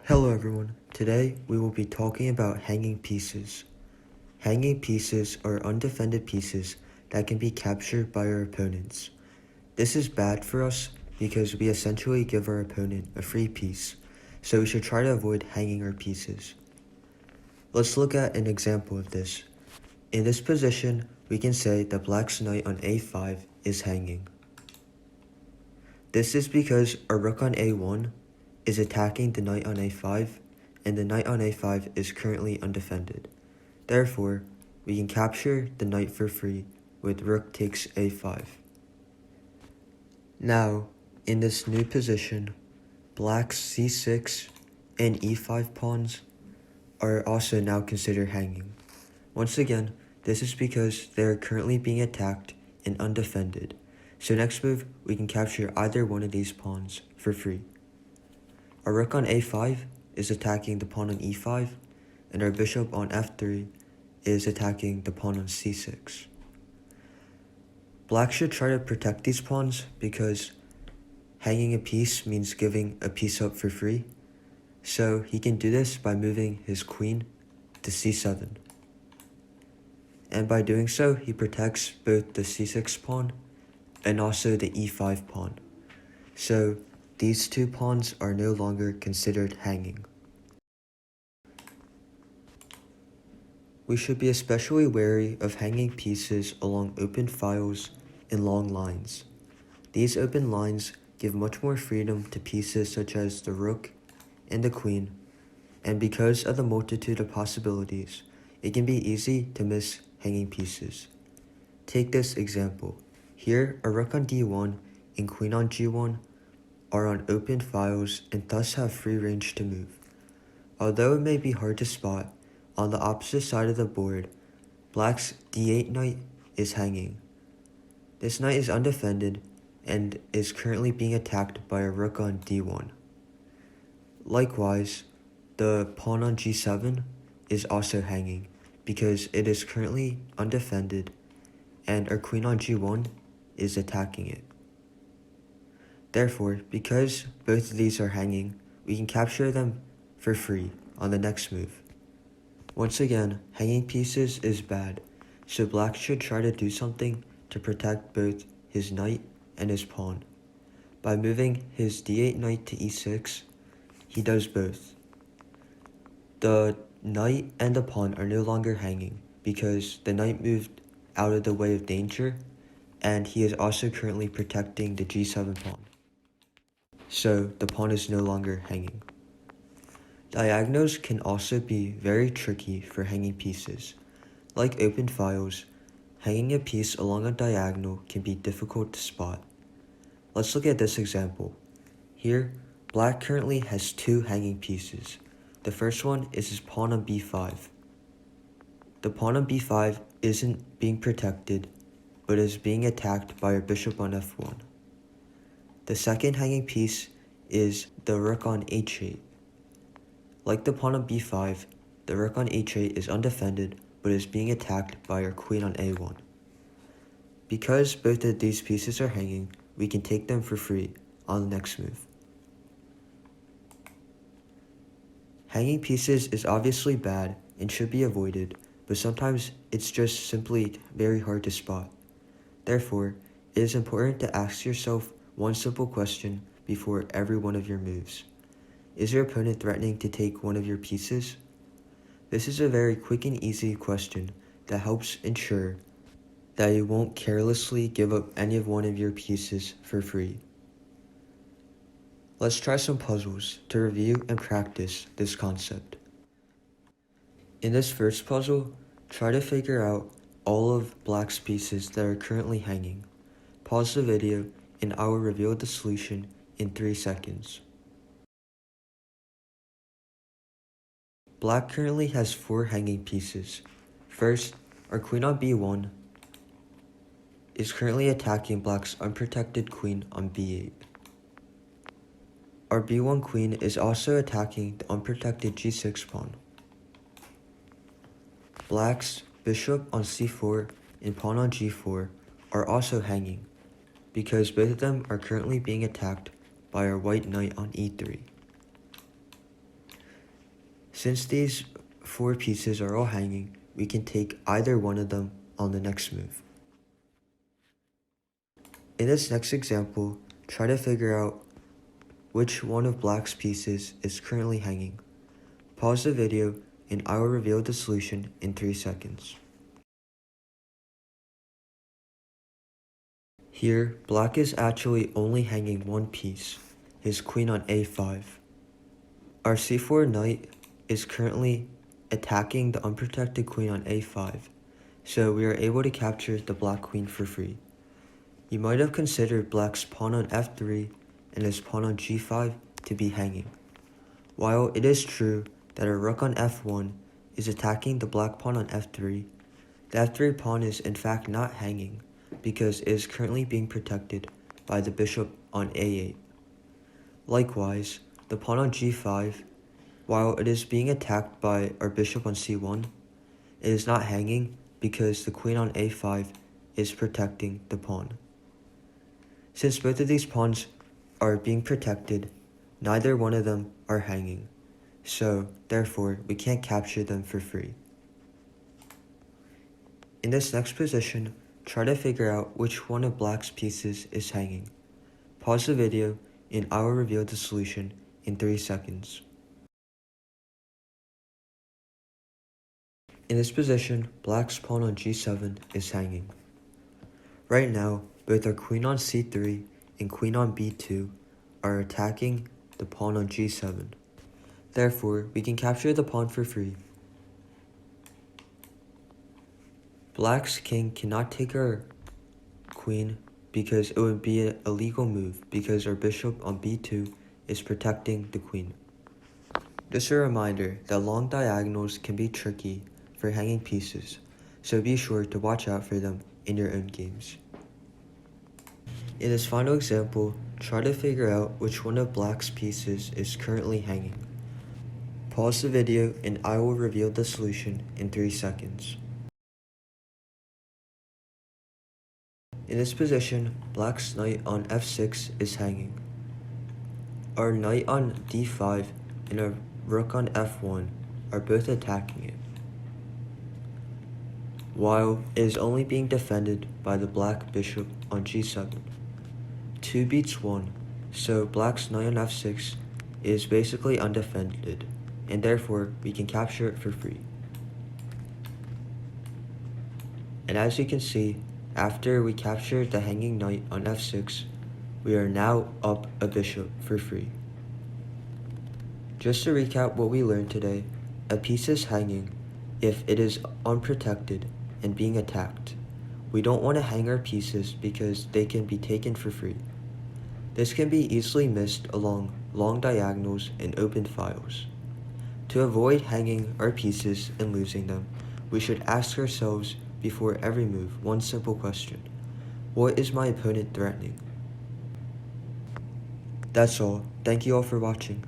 Hello everyone, today we will be talking about hanging pieces. Hanging pieces are undefended pieces that can be captured by our opponents. This is bad for us because we essentially give our opponent a free piece, so we should try to avoid hanging our pieces. Let's look at an example of this. In this position, we can say that black's knight on a5 is hanging. This is because our rook on a1 is attacking the knight on a5, and the knight on a5 is currently undefended. Therefore, we can capture the knight for free with rook takes a5. Now, in this new position, black's c6 and e5 pawns are also now considered hanging. Once again, this is because they are currently being attacked and undefended. So next move, we can capture either one of these pawns for free. Our rook on a5 is attacking the pawn on e5, and our bishop on f3 is attacking the pawn on c6. Black should try to protect these pawns because hanging a piece means giving a piece up for free. So he can do this by moving his queen to c7. And by doing so, he protects both the c6 pawn and also the e5 pawn. So these two pawns are no longer considered hanging. We should be especially wary of hanging pieces along open files and long lines. These open lines give much more freedom to pieces such as the rook and the queen, and because of the multitude of possibilities, it can be easy to miss hanging pieces. Take this example. Here, a rook on d1 and queen on g1 are on open files and thus have free range to move. Although it may be hard to spot, on the opposite side of the board, black's d8 knight is hanging. This knight is undefended and is currently being attacked by a rook on d1. Likewise, the pawn on g7 is also hanging because it is currently undefended and our queen on g1 is attacking it. Therefore, because both of these are hanging, we can capture them for free on the next move. Once again, hanging pieces is bad, so black should try to do something to protect both his knight and his pawn. By moving his d8 knight to e6, he does both. The knight and the pawn are no longer hanging because the knight moved out of the way of danger, and he is also currently protecting the g7 pawn. So the pawn is no longer hanging. Diagonals can also be very tricky for hanging pieces. Like open files, hanging a piece along a diagonal can be difficult to spot. Let's look at this example. Here, black currently has two hanging pieces. The first one is his pawn on b5. The pawn on b5 isn't being protected, but is being attacked by our bishop on f1. The second hanging piece is the rook on h8. Like the pawn on b5, the rook on h8 is undefended but is being attacked by our queen on a1. Because both of these pieces are hanging, we can take them for free on the next move. Hanging pieces is obviously bad and should be avoided, but sometimes it's just simply very hard to spot. Therefore, it is important to ask yourself one simple question before every one of your moves. Is your opponent threatening to take one of your pieces? This is a very quick and easy question that helps ensure that you won't carelessly give up any of one of your pieces for free. Let's try some puzzles to review and practice this concept. In this first puzzle, try to figure out all of black's pieces that are currently hanging. Pause the video and I will reveal the solution in 3 seconds. Black currently has 4 hanging pieces. First, our queen on b1 is currently attacking black's unprotected queen on b8. Our b1 queen is also attacking the unprotected g6 pawn. Black's bishop on c4 and pawn on g4 are also hanging because both of them are currently being attacked by our white knight on e3. Since these 4 pieces are all hanging, we can take either one of them on the next move. In this next example, try to figure out which one of black's pieces is currently hanging. Pause the video and I will reveal the solution in 3 seconds. Here, black is actually only hanging one piece, his queen on a5. Our c4 knight is currently attacking the unprotected queen on a5, so we are able to capture the black queen for free. You might have considered black's pawn on f3 and his pawn on g5 to be hanging. While it is true that a rook on f1 is attacking the black pawn on f3, the f3 pawn is in fact not hanging because it is currently being protected by the bishop on a8. Likewise, the pawn on g5, while it is being attacked by our bishop on c1, it is not hanging because the queen on a5 is protecting the pawn. Since both of these pawns are being protected, neither one of them are hanging, so therefore we can't capture them for free. In this next position, try to figure out which one of black's pieces is hanging. Pause the video and I will reveal the solution in 3 seconds. In this position, black's pawn on g7 is hanging. Right now, both our queen on c3 and queen on b2 are attacking the pawn on g7. Therefore, we can capture the pawn for free. Black's king cannot take our queen because it would be an illegal move because our bishop on b2 is protecting the queen. Just a reminder that long diagonals can be tricky for hanging pieces, so be sure to watch out for them in your own games. In this final example, try to figure out which one of black's pieces is currently hanging. Pause the video and I will reveal the solution in 3 seconds. In this position, black's knight on f6 is hanging. Our knight on d5 and our rook on f1 are both attacking it, while it is only being defended by the black bishop on g7. 2 beats 1, so black's knight on f6 is basically undefended, and therefore we can capture it for free. And as you can see, after we captured the hanging knight on f6, we are now up a bishop for free. Just to recap what we learned today, a piece is hanging if it is unprotected and being attacked. We don't want to hang our pieces because they can be taken for free. This can be easily missed along long diagonals and open files. To avoid hanging our pieces and losing them, we should ask ourselves before every move one simple question: what is my opponent threatening? That's all. Thank you all for watching.